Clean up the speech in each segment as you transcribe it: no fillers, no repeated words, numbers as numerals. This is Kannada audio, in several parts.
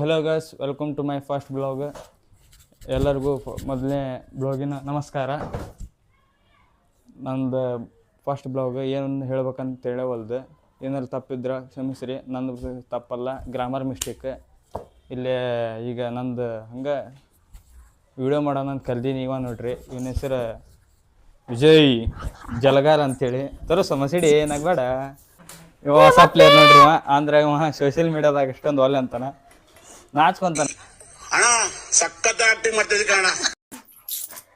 Hello guys, welcome to my first blog. ಎಲ್ಲರಿಗೂ ಮೊದಲನೇ ಬ್ಲಾಗಿನ ನಮಸ್ಕಾರ. ನಂದು ಫಸ್ಟ್ ಬ್ಲಾಗ್ ಏನು ಹೇಳ್ಬೇಕಂತ ಹೇಳವಲ್ದು. ಏನಾದ್ರು ತಪ್ಪಿದ್ರೆ ಕ್ಷಮಿಸ್ರಿ, ನಂದು ತಪ್ಪಲ್ಲ, ಗ್ರಾಮರ್ ಮಿಸ್ಟೇಕ್. ಇಲ್ಲೇ ಈಗ ನಂದು ಹಂಗೆ ವಿಡಿಯೋ ಮಾಡೋಣ ಅಂತ ಕಲ್ದೀನಿ. ಇವ ನೋಡ್ರಿ, ಇವನ ಹೆಸರು ವಿಜಯ್ ಜಲಗಾರ್ ಅಂತೇಳಿ. ಸಮಸ್ಯೆ ಏನಾಗಬೇಡ. ಇವ ಹೊಸ ಪ್ಲೇಯರ್ ನೋಡ್ರಿ. ಅಂದ್ರೆ ಇವ ಸೋಷಿಯಲ್ ಮೀಡಿಯಾದಾಗ ಇಷ್ಟೊಂದು ಒಲ್ಲೆ ಅಂತಾನ, ನಾಚ್ಕೊಂತಾನ.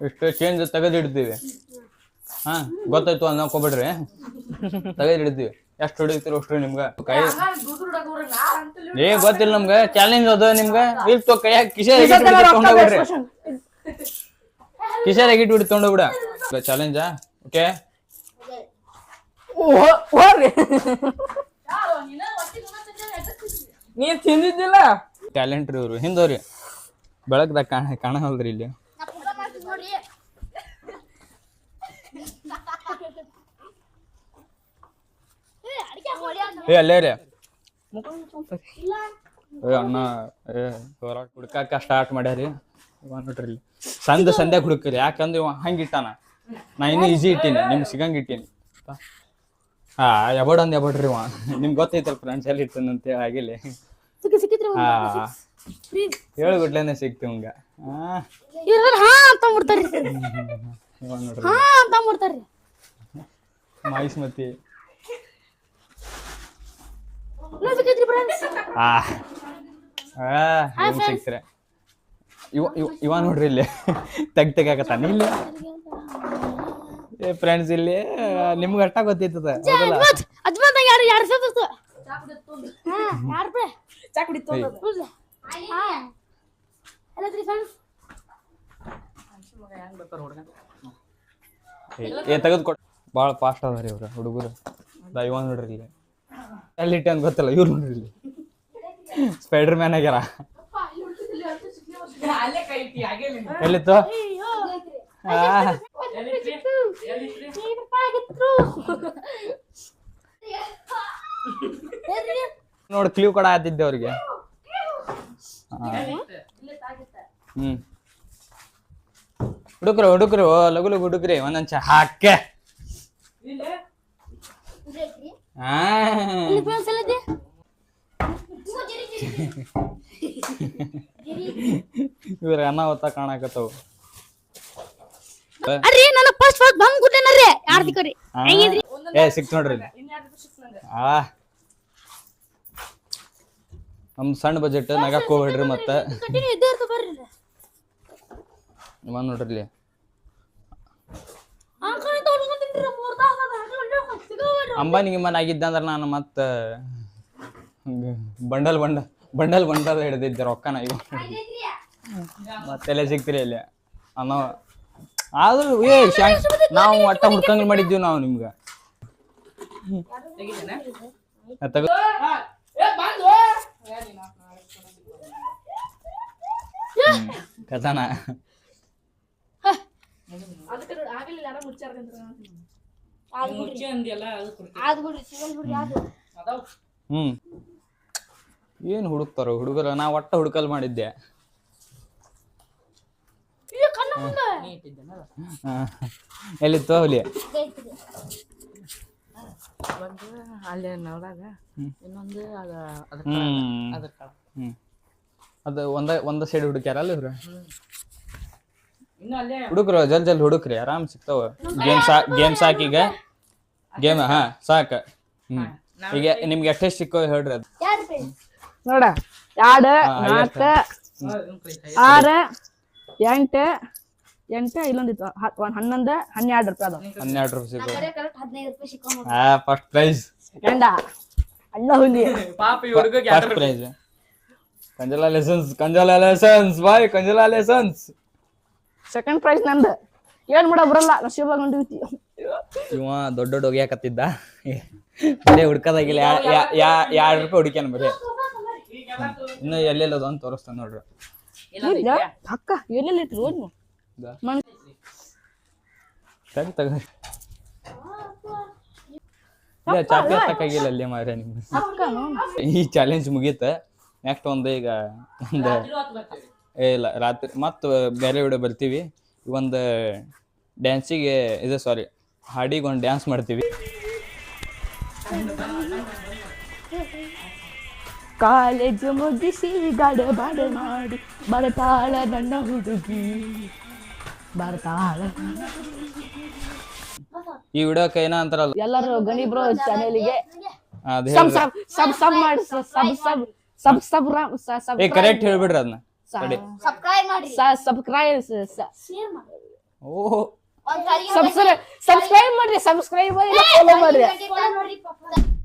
ಇಷ್ಟು ಚೇಂಜ್ ತೆಗೆದಿಡ್ತೀವಿ. ಹಾಂ, ಗೊತ್ತಾಯ್ತು ಅನ್ನಕೋಬಿಡ್ರಿ, ತೆಗೆದಿಡ್ತೀವಿ. ಎಷ್ಟು ಹೊಡಿತೀರಿ ಅಷ್ಟು ನಿಮ್ಗೆ ಕೈ ಗೊತ್ತಿಲ್ಲ ನಮ್ಗೆ. ಚಾಲೆಂಜ್ ಅದು ನಿಮ್ಗೆ. ಇಲ್ತು ಕೈಯಾಗ ಕಿಶೆಯಾಗಿ ಇಟ್ಬಿಟ್ಟು ತೊಗೊಂಡೋಗ್ಬಿಡ. ಚಾಲೆಂಜಾ? ಓಕೆ, ನೀನ್ ತಿಂದಿದ್ದಿಲ್ಲ. ಟ್ಯಾಲೆಂಟ್ ರೀ ಇವ್ರು. ಹಿಂದೋರಿ ಬೆಳಗ್ದಾಗ ಕಾಣಲ್ರಿ ಇಲ್ಲಿ. ಅಲ್ಲೇ ರೀ ಅಣ್ಣ ಹುಡ್ಕಾಕ ಸ್ಟಾರ್ಟ್ ಮಾಡ್ಯಾರಿ. ನೋಡ್ರಿ ಸಂಧ್ಯಾಗ ಹುಡುಕ್ರಿ. ಯಾಕಂದ್ರೆ ಇವ ಹಂಗೆ ಇಟ್ಟಾನ, ನಾ ಇನ್ನೂ ಈಜಿ ಇಟ್ಟೀನಿ, ನಿಮ್ಗೆ ಸಿಗಂಗೆ ಇಟ್ಟೀನಿ. ಎಬಡೊಂದು ಎಬಡ್ರಿ ಇವ. ನಿಮ್ಗೆ ಗೊತ್ತೈತಲ್ಲ ಫ್ರೆಂಡ್ಸ್ ಎಲ್ಲಿ ಇರ್ತಾನೆ ಅಂತೇಳಿ. ಆಗಿಲ್ಲ ಹೇಳ್ಬಿಟ್ಲೇನೆ ಸಿಗ್ತೀವಿ ಹಂಗ. ಮಾಹಿಸ್ಮತಿ ಸಿಗ್ತಾರೆ. ಇವ ನೋಡ್ರಿ ಇಲ್ಲಿ ತೆಗ್ಯಾಕತ್ತಾನ ಇಲ್ಲಿ. ಫ್ರೆಂಡ್ಸ್ ಇಲ್ಲಿ ನಿಮ್ಗೆ ಅಷ್ಟ ಗೊತ್ತಿರ್ತದ. ತೆಗೆದುಕೊಟ್ ಭಾಳ ಫಾಸ್ಟ್ ಅದ ರೀ ಇವ್ರ ಹುಡುಗರು. ಇವ ನೋಡ್ರಿ ಇಲ್ಲಿ ಎಲ್ಲಿಟ್ಟೆ ಅಂತ ಗೊತ್ತಿಲ್ಲ. ಇವ್ರು ನೋಡ್ರಿ ಇಲ್ಲಿ ಸ್ಪೈಡರ್ ಮ್ಯಾನ್ ಆಗ್ಯಾರ. ಎಲ್ಲಿತ್ತು? ನೋಡಿ ಕ್ಲೀವ್ ಕೊಡ ಆತಿದ್ದೆ ಅವ್ರಿಗೆ. ಹುಡುಕ್ರು ಲಗು ಲಗು ಹುಡುಕ್ರಿ. ಒಂದೊಂದ್ ಹಾಕೆ ಇವ್ರ ಅನಾಹುತ ಕಾಣಕತ್ತವು. ಸಿಕ್ಸ್ ನೋಡ್ರಿ. ನಮ್ ಸಣ್ಣ ಬಜೆಟ್ ನಗಕ್ ಹೋಗ್ಬೇಡ್ರಿ. ಮತ್ತೆ ನೋಡ್ರಿ ಅಂಬಾನಿ ಗಿಂಬನ್ ಆಗಿದ್ದ ಅಂದ್ರೆ ನಾನು ಮತ್ತೆ ಬಂಡಲ್ ಹಿಡ್ದಿದ್ದೆ ರೊಕ್ಕನ. ಇವ ಮತ್ತೆಲ್ಲ ಸಿಗ್ತೀರಿ ಇಲ್ಲಿ ಅನ್ನೋ. ಆದ್ರೂ ನಾವು ಒಟ್ಟ ಹುಡ್ಕಂಗ್ ಮಾಡಿದ್ದೀವಿ ನಾವು ನಿಮ್ಗೆ. ಕಥಾನ ಏನ್ ಹುಡುಕ್ತಾರೋ ಹುಡುಗರ. ನಾ ಒಟ್ಟ ಹುಡುಕಲ್ ಮಾಡಿದ್ದೆ. ಎಲ್ಲಿತ್ತು ಹುಲಿ? ಅದು ಒಂದ ಸೈಡ್ ಹುಡುಕ್ಯಾರಲ್ಲ ಇವ್ರು. ಹುಡುಕ್ರು ಜಲ್ದಿ ಹುಡುಕ್ರಿ, ಆರಾಮ್ ಸಿಗ್ತಾವ. ಗೇಮ್ಸ್ ಹಾಕೀಗ ಗೇಮ್. ಹಾ ಸಾಕ. ಈಗ ನಿಮ್ಗೆ ಎಷ್ಟೆಷ್ಟು ಸಿಕ್ಕೋ ಹೇಳ್ರಿ. ಅದು ನೋಡ 2 4 6 8 ಇಲ್ಲೊಂದಿತ್ತು 11 12 ರೂಪಾಯಿ. ಅದು 12 ರೂಪಾಯಿ ಸಿಕ್ಕೋ. ಫಸ್ಟ್ ಪ್ರೈಸ್ ಸೆಕೆಂಡ ಅಲ್ಲ ಹುಲಿ. ಫಸ್ಟ್ ಪ್ರೈಸ್ ಕಂಜಲಾಲೇಸನ್ಸ್ ಬಾಯ್, ಕಂಜಲಾಲೇಸನ್ಸ್. ಸೆಕೆಂಡ್ ಪ್ರೈಸ್ ನಂದು. ಏನ್ ಮಾಡ ಬರಲ್ಲ, ನಶೀಬಾಗ ಹೊಂಟಿರ್ತಿ. ಇವ ದೊಡ್ಡ ಹೋಗ್ಯಾಕತ್ತಿದ್ದ. ಬರೀ ಹುಡ್ಕದಾಗಿಲ್ಲ. 2 ರೂಪಾಯಿ ಹುಡುಕ್ಯಾನ ಬರೀ. ಇನ್ನು ಎಲ್ಲೆಲ್ಲದು ಅಂತ ತೋರಿಸ್ತಾನ ನೋಡ್ರಿ. ಅಕ್ಕ ಎಲ್ಲೆಲ್ಲ ಇಟ್ರು ಚಾಪಿ ಹತ್ತಕ್ಕಾಗಿಲ್ಲ ಅಲ್ಲಿ ಮಾರ್ರೆ ನಿಮ್ಗೆ. ಈ ಚಾಲೆಂಜ್ ಮುಗೀತ. ನೆಕ್ಸ್ಟ್ ಒಂದು ಈಗ ಒಂದು ಇಲ್ಲ ರಾತ್ರಿ ಮತ್ತು ಬೇರೆ ವಿಡಿಯೋ ಬರ್ತೀವಿ. ಒಂದು ಡ್ಯಾನ್ಸಿಗೆ ಇದು ಸಾರಿ ಹಾಡಿಗೆ ಒಂದು ಡ್ಯಾನ್ಸ್ ಮಾಡ್ತೀವಿ. ಕಾಲೇಜು ಮುಗಿಸಿ ಗಡಬಡ ಮಾಡಿ ಬರ್ತಾಳ ನನ್ನ ಹುಡುಗಿ ಬರ್ತಾಳ. ಈ ವಿಡಿಯೋಕ್ಕೆ ಏನ ಅಂತಾರಲ್ಲ ಎಲ್ಲರೂ ಗಣಿ ಬ್ರೋ ಚಾನೆಲ್ಗೆ ಅದು ಸಬ್ ಸಬ್ ಸಬ್ ಸಬ್ ಮಾಡಿ ಸಬ್ ಸಬ್ ಸಬ್ ಸಬ್ ಸಬ್ ಕರೆಕ್ಟ್ ಹೇಳ್ಬಿಡ್ರಿ ಅದನ್ನ. ಸಬ್ಸ್ಕ್ರೈಬ್ ಮಾಡಿ, ಸಬ್ಸ್ಕ್ರೈಬ್ ಶೇರ್ ಮಾಡಿ, ಓಹ್ ಒಂದ್ ಸಾರಿ ಸಬ್ಸ್ಕ್ರೈಬ್ ಮಾಡ್ರಿ, ಸಬ್ಸ್ಕ್ರೈಬ್ ಮಾಡಿ, ಫಾಲೋ ಮಾಡ್ರಿ. ನೋಡ್ರಿ ಪಾಪ.